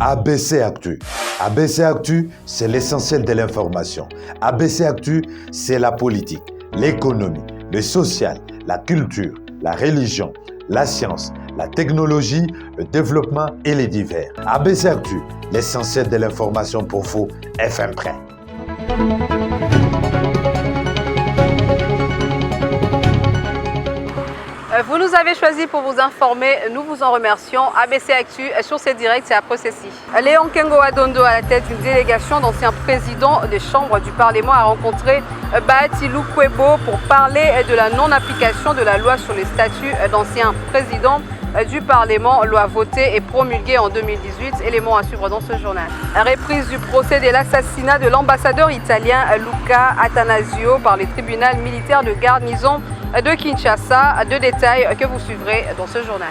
ABC Actu. ABC Actu, c'est l'essentiel de l'information. ABC Actu, c'est la politique, l'économie, le social, la culture, la religion, la science, la technologie, le développement et les divers. ABC Actu, l'essentiel de l'information pour vous, FM Prêt. Vous nous avez choisi pour vous informer, nous vous en remercions. ABC Actu, sur ces directs, c'est après ceci. Léon Kengo-Adondo, à la tête d'une délégation d'anciens présidents des chambres du Parlement, a rencontré Bahati Lukwebo pour parler de la non-application de la loi sur les statuts d'anciens présidents du Parlement, loi votée et promulguée en 2018. Élément à suivre dans ce journal. Reprise du procès de l'assassinat de l'ambassadeur italien Luca Attanasio par les tribunaux militaires de garnison de Kinshasa. Deux détails que vous suivrez dans ce journal.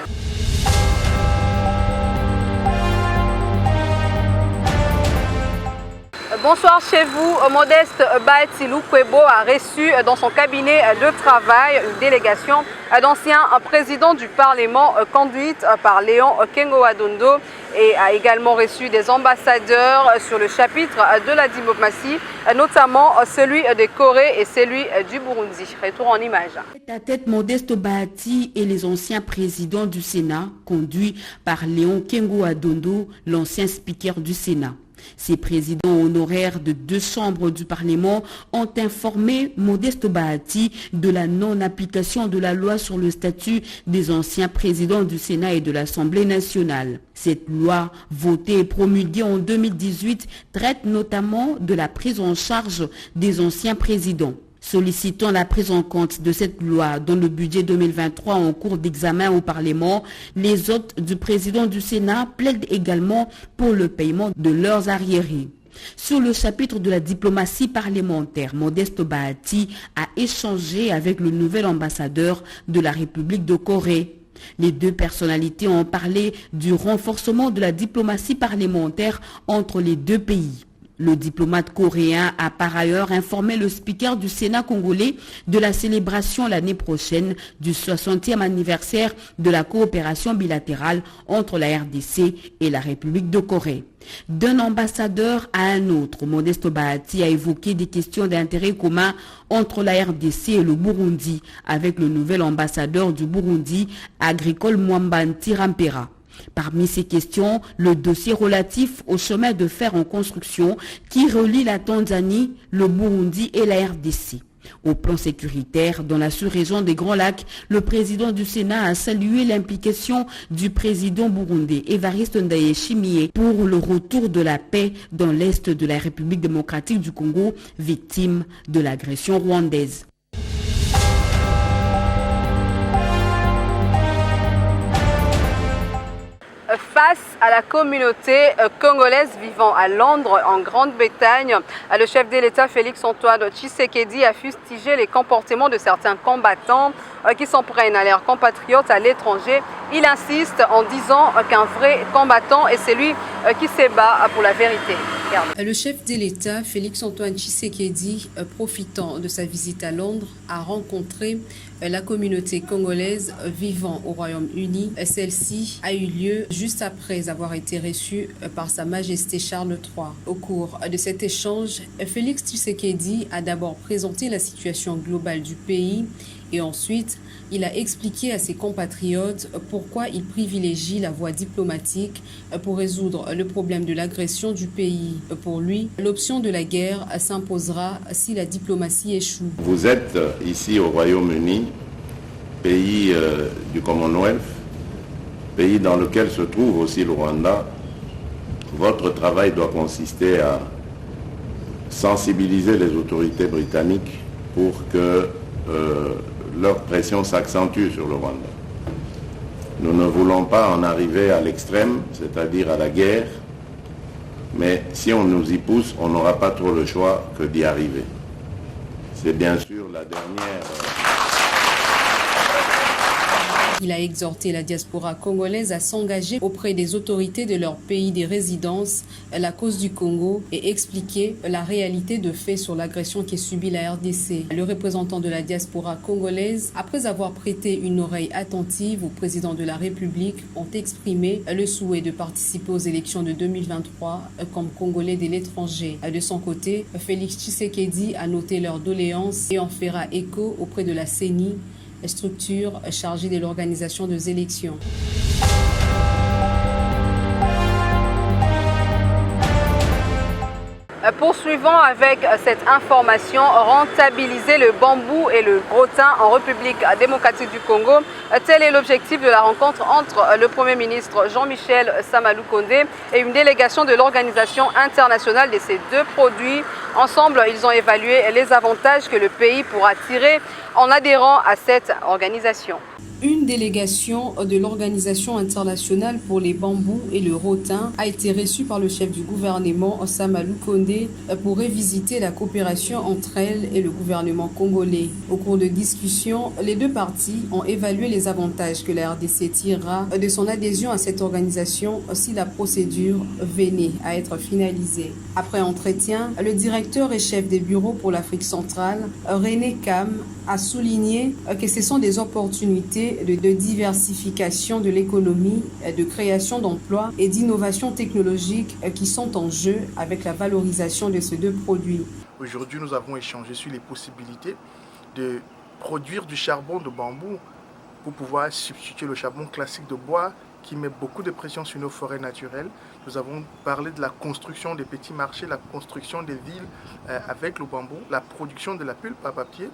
Bonsoir chez vous. Modeste Bahati Lukwebo a reçu dans son cabinet de travail une délégation d'anciens présidents du Parlement conduite par Léon Kengo-Adondo et a également reçu des ambassadeurs sur le chapitre de la diplomatie, notamment celui de Corée et celui du Burundi. Retour en image. À tête Modeste Bahati et les anciens présidents du Sénat, conduits par Léon Kengo-Adondo, l'ancien speaker du Sénat. Ces présidents honoraires de deux chambres du Parlement ont informé Modeste Bahati de la non-application de la loi sur le statut des anciens présidents du Sénat et de l'Assemblée nationale. Cette loi, votée et promulguée en 2018, traite notamment de la prise en charge des anciens présidents. Sollicitant la prise en compte de cette loi dans le budget 2023 en cours d'examen au Parlement, les hôtes du président du Sénat plaident également pour le paiement de leurs arriérés. Sur le chapitre de la diplomatie parlementaire, Modeste Bahati a échangé avec le nouvel ambassadeur de la République de Corée. Les deux personnalités ont parlé du renforcement de la diplomatie parlementaire entre les deux pays. Le diplomate coréen a par ailleurs informé le speaker du Sénat congolais de la célébration l'année prochaine du 60e anniversaire de la coopération bilatérale entre la RDC et la République de Corée. D'un ambassadeur à un autre, Modeste Bahati a évoqué des questions d'intérêt commun entre la RDC et le Burundi, avec le nouvel ambassadeur du Burundi, Agricole Mwambanti Rampera. Parmi ces questions, le dossier relatif au chemin de fer en construction qui relie la Tanzanie, le Burundi et la RDC. Au plan sécuritaire, dans la sous-région des Grands Lacs, le président du Sénat a salué l'implication du président burundais Evariste Ndayishimiye pour le retour de la paix dans l'est de la République démocratique du Congo, victime de l'agression rwandaise. Face à la communauté congolaise vivant à Londres, en Grande-Bretagne, le chef de l'État Félix-Antoine Tshisekedi a fustigé les comportements de certains combattants qui s'en prennent à leurs compatriotes à l'étranger. Il insiste en disant qu'un vrai combattant est celui qui se bat pour la vérité. Regarde. Le chef de l'État Félix-Antoine Tshisekedi, profitant de sa visite à Londres, a rencontré la communauté congolaise vivant au Royaume-Uni. Celle-ci a eu lieu juste après avoir été reçue par Sa Majesté Charles III. Au cours de cet échange, Félix Tshisekedi a d'abord présenté la situation globale du pays et ensuite, il a expliqué à ses compatriotes pourquoi il privilégie la voie diplomatique pour résoudre le problème de l'agression du pays. Pour lui, l'option de la guerre s'imposera si la diplomatie échoue. Vous êtes ici au Royaume-Uni, pays du Commonwealth, pays dans lequel se trouve aussi le Rwanda. Votre travail doit consister à sensibiliser les autorités britanniques pour que leur pression s'accentue sur le Rwanda. Nous ne voulons pas en arriver à l'extrême, c'est-à-dire à la guerre, mais si on nous y pousse, on n'aura pas trop le choix que d'y arriver. C'est bien sûr la dernière Il a exhorté la diaspora congolaise à s'engager auprès des autorités de leur pays de résidence, la cause du Congo, et expliquer la réalité de fait sur l'agression qui est subie la RDC. Le représentant de la diaspora congolaise, après avoir prêté une oreille attentive au président de la République, ont exprimé le souhait de participer aux élections de 2023 comme Congolais de l'étranger. De son côté, Félix Tshisekedi a noté leur doléance et en fera écho auprès de la CENI, structure chargée de l'organisation des élections. Poursuivons avec cette information, rentabiliser le bambou et le gros thym en République démocratique du Congo. Tel est l'objectif de la rencontre entre le Premier ministre Jean-Michel Sama-Lukonde et une délégation de l'Organisation internationale de ces deux produits. Ensemble, ils ont évalué les avantages que le pays pourra tirer en adhérant à cette organisation. Une délégation de l'Organisation internationale pour les bambous et le rotin a été reçue par le chef du gouvernement, Sama-Lukonde, pour revisiter la coopération entre elle et le gouvernement congolais. Au cours de discussions, les deux parties ont évalué les avantages que la RDC tirera de son adhésion à cette organisation si la procédure venait à être finalisée. Après entretien, le directeur et chef des bureaux pour l'Afrique centrale, René Kam, a souligné que ce sont des opportunités de diversification de l'économie, de création d'emplois et d'innovation technologique qui sont en jeu avec la valorisation de ces deux produits. Aujourd'hui, nous avons échangé sur les possibilités de produire du charbon de bambou pour pouvoir substituer le charbon classique de bois qui met beaucoup de pression sur nos forêts naturelles. Nous avons parlé de la construction des petits marchés, la construction des villes avec le bambou, la production de la pulpe à papier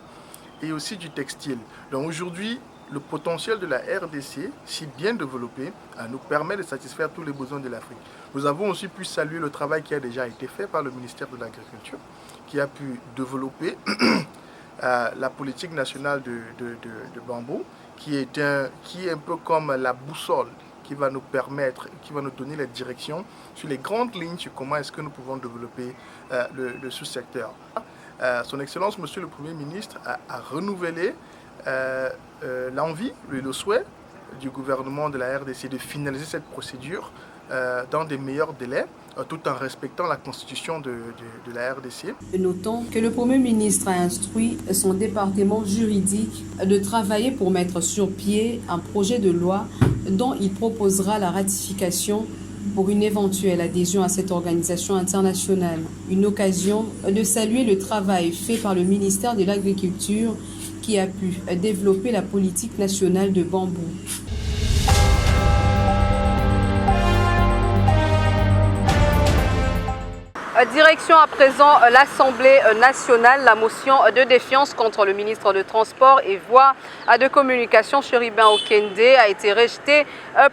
et aussi du textile. Donc aujourd'hui, le potentiel de la RDC, si bien développé, nous permet de satisfaire tous les besoins de l'Afrique. Nous avons aussi pu saluer le travail qui a déjà été fait par le ministère de l'Agriculture, qui a pu développer la politique nationale de bambou, qui est un peu comme la boussole qui va nous permettre, qui va nous donner la direction sur les grandes lignes sur comment est-ce que nous pouvons développer le sous-secteur. Son Excellence, Monsieur le Premier ministre, a renouvelé l'envie, le souhait du gouvernement de la RDC de finaliser cette procédure dans des meilleurs délais, tout en respectant la constitution de la RDC. Notons que le Premier ministre a instruit son département juridique de travailler pour mettre sur pied un projet de loi dont il proposera la ratification pour une éventuelle adhésion à cette organisation internationale. Une occasion de saluer le travail fait par le ministère de l'Agriculture qui a pu développer la politique nationale de bambou. Direction à présent l'Assemblée nationale. La motion de défiance contre le ministre de Transport et Voies de Communication, Chéribin Okende, a été rejetée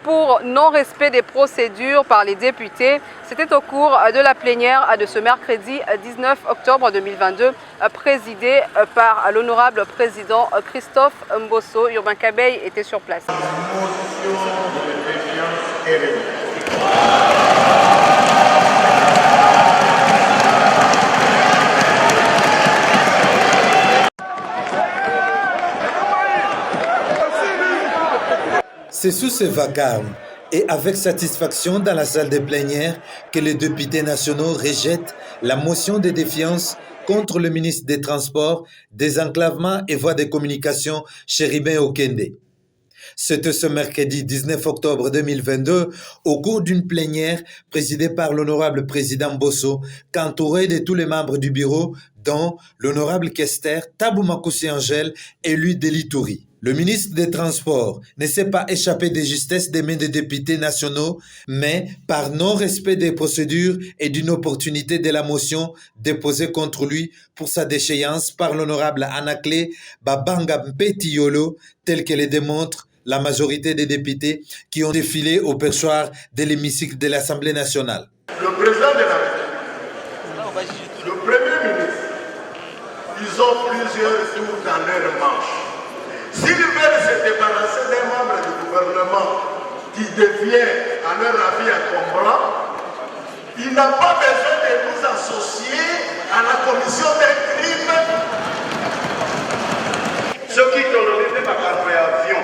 pour non-respect des procédures par les députés. C'était au cours de la plénière de ce mercredi 19 octobre 2022, présidée par l'honorable président Christophe Mbosso. Urbain Kabeï était sur place. La motion de défiance est rejetée. C'est sous ce vacarme et avec satisfaction dans la salle des plénières que les députés nationaux rejettent la motion de défiance contre le ministre des Transports, des Enclavements et Voies de Communication, Chéribin Okende. C'était ce mercredi 19 octobre 2022, au cours d'une plénière présidée par l'honorable président Bosso, qu'entouré de tous les membres du bureau, dont l'honorable questeur Tabou Makoussi Angèle, élu de l'Ituri. Le ministre des Transports ne s'est pas échappé de justesse des mains des députés nationaux, mais par non-respect des procédures et d'une opportunité de la motion déposée contre lui pour sa déchéance par l'honorable Anaclé Babanga Mpetiyolo, tel que le démontre la majorité des députés qui ont défilé au perchoir de l'hémicycle de l'Assemblée nationale. Le président de la République, le Premier ministre, ils ont plusieurs tours dans leur manche. S'ils veulent se débarrasser d'un membre du gouvernement qui devient, à leur avis, incombrat, il n'a pas besoin de nous associer à la commission des crimes. Ceux qui ont donné ma carte avion,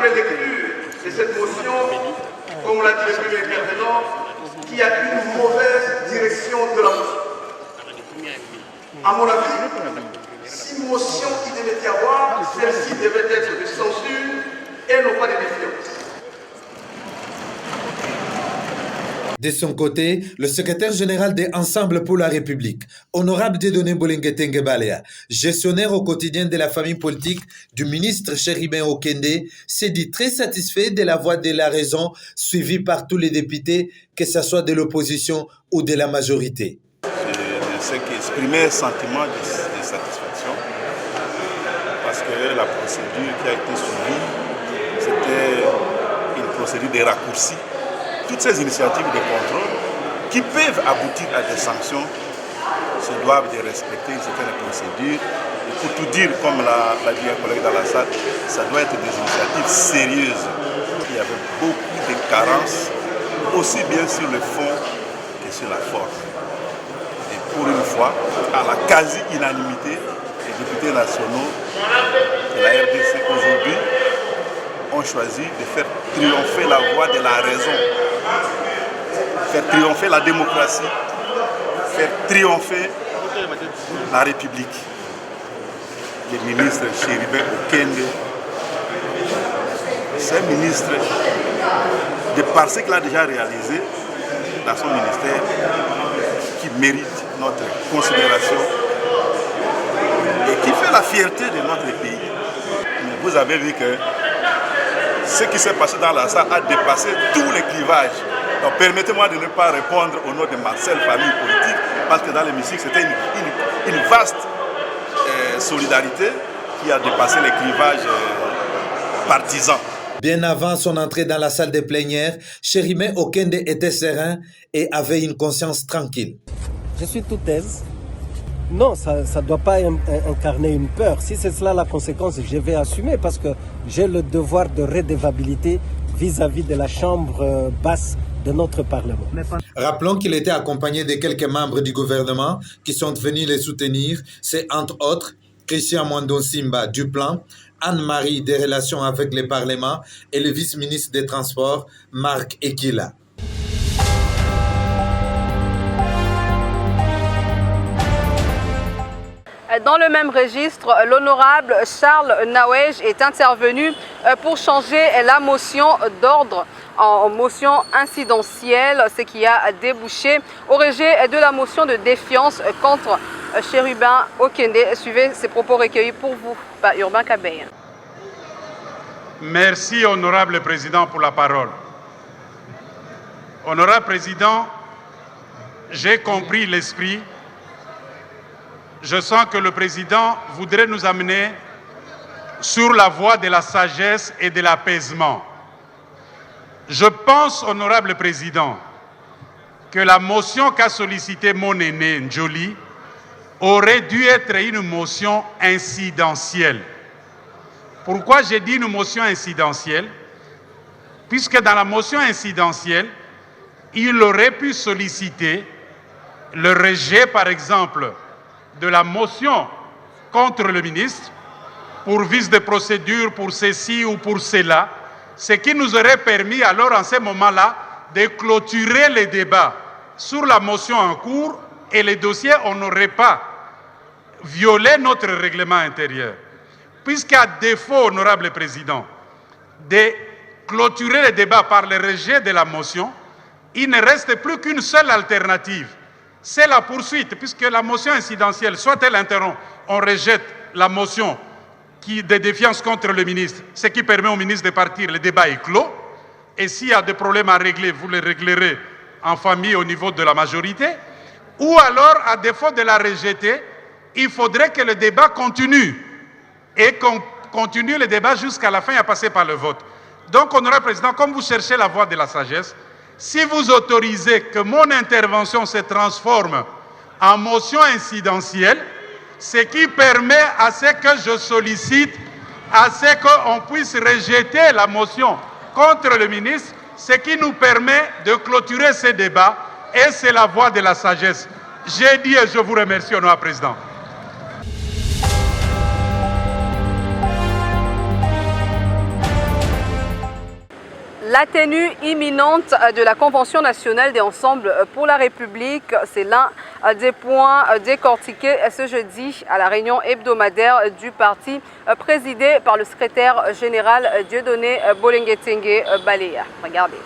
fait lecture de cette motion, comme l'a dit le premier intervenant, qu'il y a une mauvaise direction de la motion. À mon avis, si motion il devait y avoir, celle-ci devait être de censure et non pas de défiance. De son côté, le secrétaire général des Ensemble pour la République, honorable Dieudonné Bolinguetenge Balea, gestionnaire au quotidien de la famille politique du ministre Chéribin Okende, s'est dit très satisfait de la voix de la raison suivie par tous les députés, que ce soit de l'opposition ou de la majorité. Je sais qu'exprimer un sentiment de satisfaction parce que la procédure qui a été suivie, c'était une procédure de raccourci. Toutes ces initiatives de contrôle qui peuvent aboutir à des sanctions se doivent de respecter une certaine procédure. Et pour tout dire, comme l'a dit un collègue dans la salle, ça doit être des initiatives sérieuses. Il y avait beaucoup de carences, aussi bien sur le fond que sur la forme. Et pour une fois, à la quasi-unanimité, les députés nationaux de la RDC aujourd'hui ont choisi de faire triompher la voix de la raison, faire triompher la démocratie, faire triompher la République. Le ministre Chéribin Okende, c'est un ministre, de par ce qu'il a déjà réalisé dans son ministère, qui mérite notre considération et qui fait la fierté de notre pays. Mais vous avez vu que ce qui s'est passé dans la salle a dépassé tous les clivages. Donc permettez-moi de ne pas répondre au nom de ma seule famille politique, parce que dans l'hémicycle, c'était une vaste solidarité qui a dépassé les clivages partisans. Bien avant son entrée dans la salle de plénière, Chéribin Okende était serein et avait une conscience tranquille. Je suis tout aise. Non, ça ne doit pas incarner une peur. Si c'est cela la conséquence, je vais assumer parce que j'ai le devoir de redevabilité vis-à-vis de la chambre basse de notre Parlement. Rappelons qu'il était accompagné de quelques membres du gouvernement qui sont venus les soutenir. C'est entre autres Christian Mwando Simba du Plan, Anne-Marie des Relations avec les Parlements et le vice-ministre des Transports, Marc Ekila. Dans le même registre, l'honorable Charles Nawej est intervenu pour changer la motion d'ordre en motion incidentielle, ce qui a débouché au rejet de la motion de défiance contre Chéribin Okende. Suivez ces propos recueillis pour vous par Urbain Kabeya. Merci, honorable président, pour la parole. Honorable président, j'ai compris l'esprit. Je sens que le président voudrait nous amener sur la voie de la sagesse et de l'apaisement. Je pense, honorable président, que la motion qu'a sollicitée mon aîné Njoli aurait dû être une motion incidentielle. Pourquoi j'ai dit une motion incidentielle? Puisque dans la motion incidentielle, il aurait pu solliciter le rejet, par exemple, de la motion contre le ministre pour vice de procédure, pour ceci ou pour cela, ce qui nous aurait permis alors en ce moment-là de clôturer les débats sur la motion en cours et les dossiers, on n'aurait pas violé notre règlement intérieur. Puisqu'à défaut, honorable président, de clôturer les débats par le rejet de la motion, il ne reste plus qu'une seule alternative. C'est la poursuite, puisque la motion incidentielle, soit elle interrompt, on rejette la motion de défiance contre le ministre, ce qui permet au ministre de partir, le débat est clos. Et s'il y a des problèmes à régler, vous les réglerez en famille au niveau de la majorité. Ou alors, à défaut de la rejeter, il faudrait que le débat continue. Et qu'on continue le débat jusqu'à la fin et à passer par le vote. Donc, honorable président, comme vous cherchez la voie de la sagesse, si vous autorisez que mon intervention se transforme en motion incidentielle, ce qui permet à ce que je sollicite, à ce qu'on puisse rejeter la motion contre le ministre, ce qui nous permet de clôturer ces débats, et c'est la voie de la sagesse. J'ai dit et je vous remercie, honorable président. La tenue imminente de la Convention nationale des Ensembles pour la République, c'est l'un des points décortiqués ce jeudi à la réunion hebdomadaire du parti présidée par le secrétaire général Dieudonné Bolenguetenge Baleya. Regardez.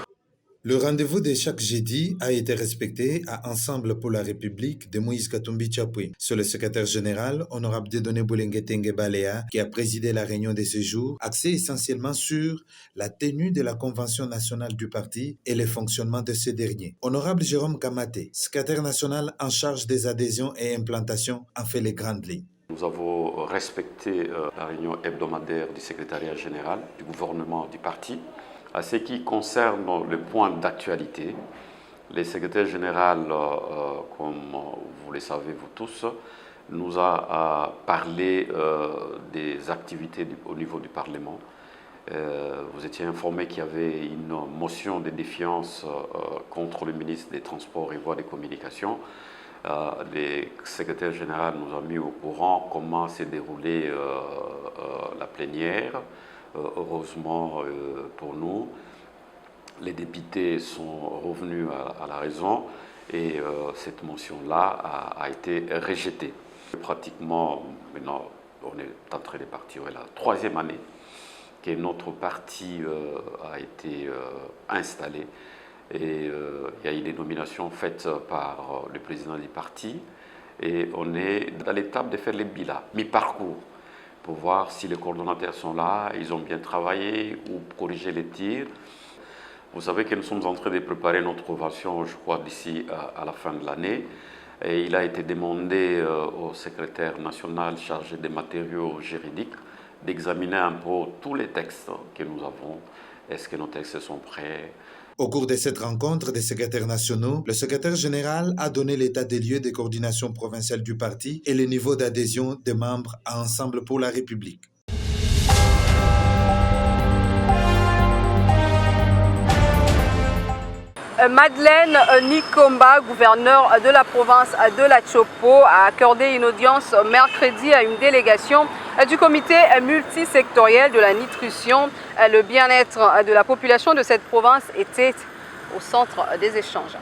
Le rendez-vous de chaque jeudi a été respecté à Ensemble pour la République de Moïse Katumbi Tchapoué. C'est le secrétaire général, honorable Dieudonné Bolenguetenge Baleya, qui a présidé la réunion de ce jour, axée essentiellement sur la tenue de la Convention nationale du parti et le fonctionnement de ce dernier. Honorable Jérôme Kamaté, secrétaire national en charge des adhésions et implantations, en fait les grandes lignes. Nous avons respecté la réunion hebdomadaire du secrétariat général du gouvernement du parti. À ce qui concerne le point d'actualité, le secrétaire général, comme vous le savez vous tous, nous a parlé des activités au niveau du Parlement. Vous étiez informé qu'il y avait une motion de défiance contre le ministre des Transports et Voies de Communication. Le secrétaire général nous a mis au courant comment s'est déroulée la plénière. Heureusement pour nous, les députés sont revenus à la raison et cette motion-là a été rejetée. Pratiquement, maintenant, on est en train de partir la troisième année que notre parti a été installé et il y a eu des nominations faites par le président du parti et on est dans l'étape de faire les bilans, mi-parcours, pour voir si les coordonnateurs sont là, ils ont bien travaillé ou corriger les tirs. Vous savez que nous sommes en train de préparer notre convention, je crois, d'ici à la fin de l'année. Et il a été demandé au secrétaire national chargé des matériaux juridiques d'examiner un peu tous les textes que nous avons. Est-ce que nos textes sont prêts? Au cours de cette rencontre des secrétaires nationaux, le secrétaire général a donné l'état des lieux des coordinations provinciales du parti et le niveau d'adhésion des membres à Ensemble pour la République. Madeleine Nikomba, gouverneure de la province de la Chopo, a accordé une audience mercredi à une délégation du comité multisectoriel de la nutrition. Le bien-être de la population de cette province était au centre des échanges.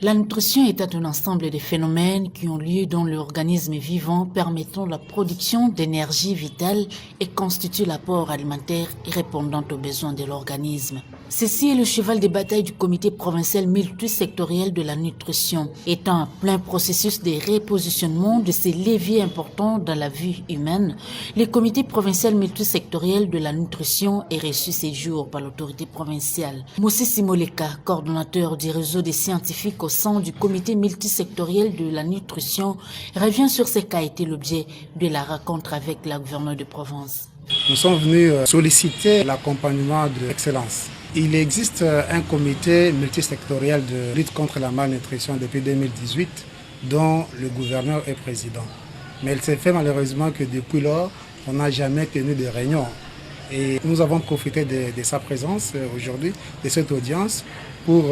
La nutrition est un ensemble de phénomènes qui ont lieu dans l'organisme vivant, permettant la production d'énergie vitale et constituent l'apport alimentaire et répondant aux besoins de l'organisme. Ceci est le cheval de bataille du comité provincial multisectoriel de la nutrition, étant en plein processus de repositionnement de ces leviers importants dans la vie humaine. Le comité provincial multisectoriel de la nutrition est reçu ces jours par l'autorité provinciale. Moussé Simoleka, coordonnateur du réseau des scientifiques au sein du comité multisectoriel de la nutrition, revient sur ce qu'a été l'objet de la rencontre avec la gouverneure de province. Nous sommes venus solliciter l'accompagnement de l'excellence. Il existe un comité multisectoriel de lutte contre la malnutrition depuis 2018 dont le gouverneur est président. Mais il s'est fait malheureusement que depuis lors, on n'a jamais tenu de réunion. Et nous avons profité de sa présence aujourd'hui, de cette audience, pour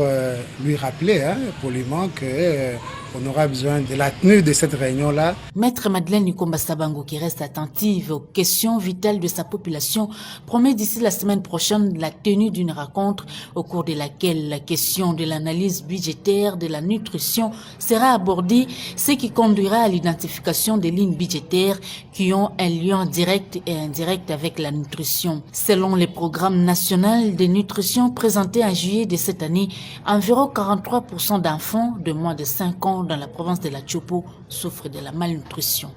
lui rappeler poliment qu'on aura besoin de la tenue de cette réunion-là. Maître Madeleine Nikomba Sabango, qui reste attentive aux questions vitales de sa population, promet d'ici la semaine prochaine la tenue d'une rencontre au cours de laquelle la question de l'analyse budgétaire de la nutrition sera abordée, ce qui conduira à l'identification des lignes budgétaires qui ont un lien direct et indirect avec la nutrition. Selon le programme national de nutrition présenté en juillet de cette année, environ 43% d'enfants de moins de 5 ans dans la province de la Chopo souffrent de la malnutrition.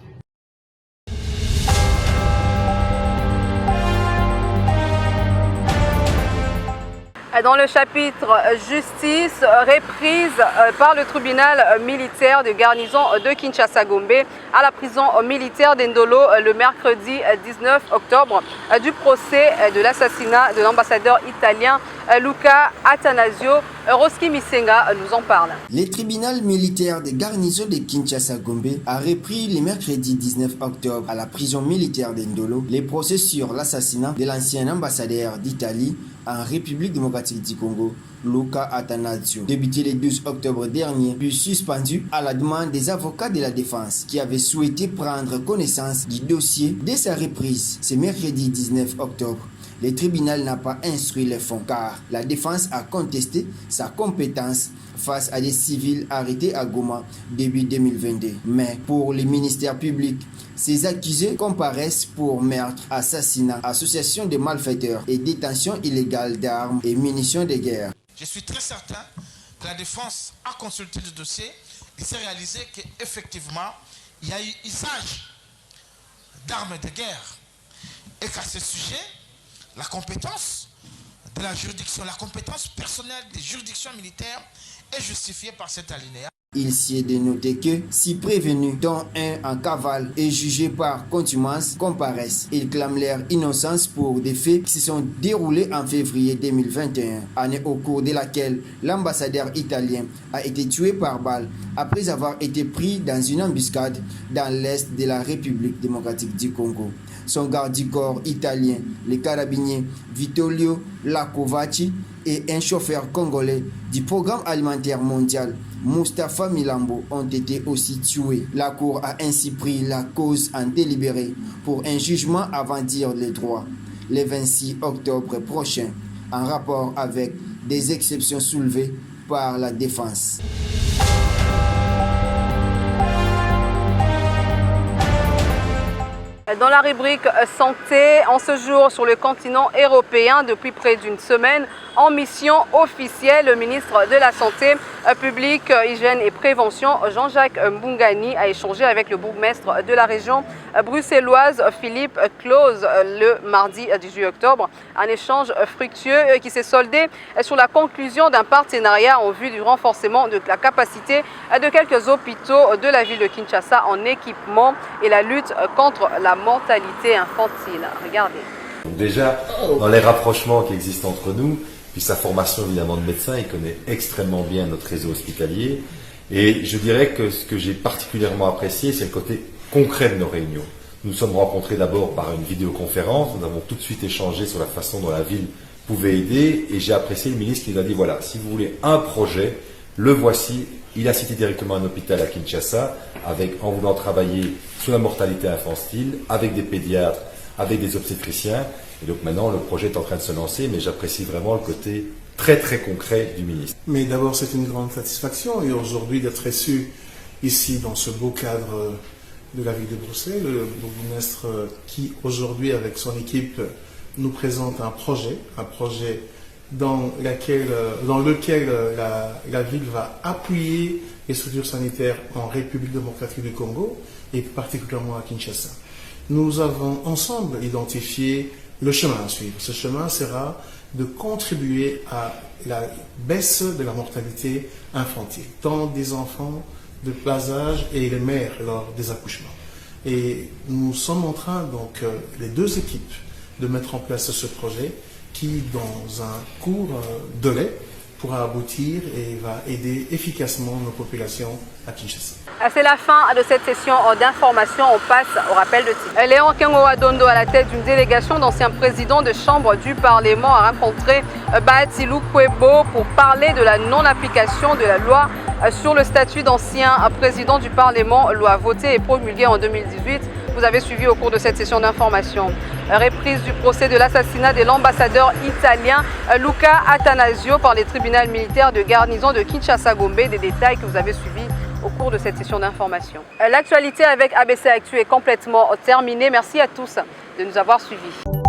Dans le chapitre justice, reprise par le tribunal militaire de garnison de Kinshasa-Gombe à la prison militaire d'Endolo le mercredi 19 octobre du procès de l'assassinat de l'ambassadeur italien Luca Attanasio. Roski Misenga nous en parle. Le tribunal militaire de garnison de Kinshasa-Gombe a repris le mercredi 19 octobre à la prison militaire d'Endolo les procès sur l'assassinat de l'ancien ambassadeur d'Italie en République démocratique du Congo, Luca Attanasio, débuté le 12 octobre dernier, puis suspendu à la demande des avocats de la défense qui avaient souhaité prendre connaissance du dossier dès sa reprise ce mercredi 19 octobre. le tribunal n'a pas instruit les fonds car la défense a contesté sa compétence face à des civils arrêtés à Goma début 2022. Mais pour le ministère public, ces accusés comparaissent pour meurtre, assassinat, association de malfaiteurs et détention illégale d'armes et munitions de guerre. Je suis très certain que la défense a consulté le dossier et s'est réalisé qu'effectivement, il y a eu usage d'armes de guerre et qu'à ce sujet, la compétence de la juridiction, la compétence personnelle des juridictions militaires est justifiée par cet alinéa. Il s'y est dénoté que si prévenus, dont un en cavale et jugé par contumace, comparaissent. Ils clament leur innocence pour des faits qui se sont déroulés en février 2021, année au cours de laquelle l'ambassadeur italien a été tué par balle après avoir été pris dans une embuscade dans l'est de la République démocratique du Congo. Son garde du corps italien, le carabinier Vittorio Lacovacci, et un chauffeur congolais du programme alimentaire mondial, Mustapha Milambo, ont été aussi tués. La Cour a ainsi pris la cause en délibéré pour un jugement avant dire le droit le 26 octobre prochain, en rapport avec des exceptions soulevées par la défense. Dans la rubrique santé, en ce jour sur le continent européen, depuis près d'une semaine, en mission officielle, le ministre de la Santé publique, Hygiène et Prévention, Jean-Jacques Mbungani, a échangé avec le bourgmestre de la région bruxelloise, Philippe Claus, le mardi 18 octobre. Un échange fructueux qui s'est soldé sur la conclusion d'un partenariat en vue du renforcement de la capacité de quelques hôpitaux de la ville de Kinshasa en équipement et la lutte contre la mortalité infantile. Regardez. Déjà, dans les rapprochements qui existent entre nous, puis sa formation évidemment de médecin, il connaît extrêmement bien notre réseau hospitalier. Et je dirais que ce que j'ai particulièrement apprécié, c'est le côté concret de nos réunions. Nous nous sommes rencontrés d'abord par une vidéoconférence, nous avons tout de suite échangé sur la façon dont la ville pouvait aider, et j'ai apprécié le ministre qui nous a dit, voilà, si vous voulez un projet, le voici. Il a cité directement un hôpital à Kinshasa, en voulant travailler sur la mortalité infantile, avec des pédiatres, avec des obstétriciens. Et donc maintenant, le projet est en train de se lancer, mais j'apprécie vraiment le côté très très concret du ministre. Mais d'abord, c'est une grande satisfaction et aujourd'hui d'être reçu ici dans ce beau cadre de la ville de Bruxelles, le bourgmestre qui aujourd'hui avec son équipe nous présente un projet dans lequel la ville va appuyer les structures sanitaires en République démocratique du Congo et particulièrement à Kinshasa. Nous avons ensemble identifié le chemin à suivre. Ce chemin sera de contribuer à la baisse de la mortalité infantile, tant des enfants de bas âge et les mères lors des accouchements. Et nous sommes en train, donc, les deux équipes, de mettre en place ce projet qui, dans un court délai, pourra aboutir et va aider efficacement nos populations à Kinshasa. C'est la fin de cette session d'information. On passe au rappel de titre. Léon Kengo-Adondo, à la tête d'une délégation d'anciens présidents de chambre du Parlement, a rencontré Bahati Lukwebo pour parler de la non-application de la loi sur le statut d'ancien président du Parlement, loi votée et promulguée en 2018. Vous avez suivi au cours de cette session d'information. Reprise du procès de l'assassinat de l'ambassadeur italien Luca Attanasio par les tribunaux militaires de garnison de Kinshasa-Gombe. Des détails que vous avez suivis au cours de cette session d'information. L'actualité avec ABC Actu est complètement terminée. Merci à tous de nous avoir suivis.